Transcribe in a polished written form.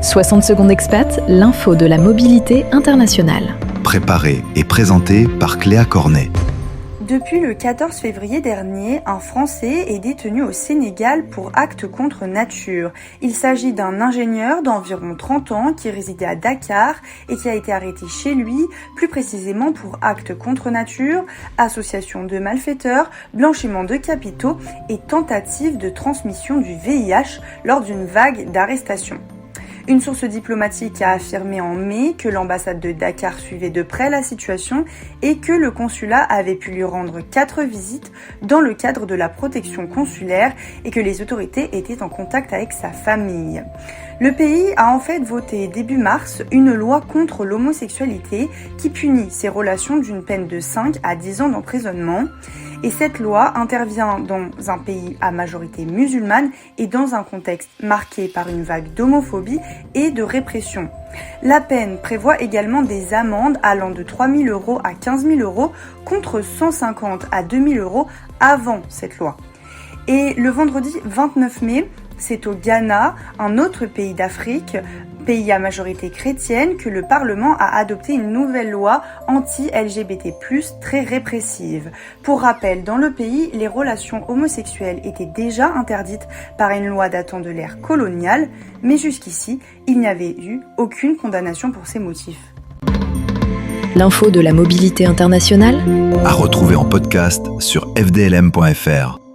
60 secondes expat, l'info de la mobilité internationale. Préparé et présenté par Cléa Cornet. Depuis le 14 février dernier, un Français est détenu au Sénégal pour acte contre nature. Il s'agit d'un ingénieur d'environ 30 ans qui résidait à Dakar et qui a été arrêté chez lui, plus précisément pour acte contre nature, association de malfaiteurs, blanchiment de capitaux et tentative de transmission du VIH lors d'une vague d'arrestations. Une source diplomatique a affirmé en mai que l'ambassade de Dakar suivait de près la situation et que le consulat avait pu lui rendre 4 visites dans le cadre de la protection consulaire et que les autorités étaient en contact avec sa famille. Le pays a en fait voté début mars une loi contre l'homosexualité qui punit ces relations d'une peine de 5 à 10 ans d'emprisonnement. Et cette loi intervient dans un pays à majorité musulmane et dans un contexte marqué par une vague d'homophobie et de répression. La peine prévoit également des amendes allant de 3 000 € à 15 000 € contre 150 à 2 000 € avant cette loi. Et le vendredi 29 mai, c'est au Ghana, un autre pays d'Afrique, pays à majorité chrétienne, que le Parlement a adopté une nouvelle loi anti-LGBT+, très répressive. Pour rappel, dans le pays, les relations homosexuelles étaient déjà interdites par une loi datant de l'ère coloniale, mais jusqu'ici, il n'y avait eu aucune condamnation pour ces motifs. L'info de la mobilité internationale À retrouver en podcast sur fdlm.fr.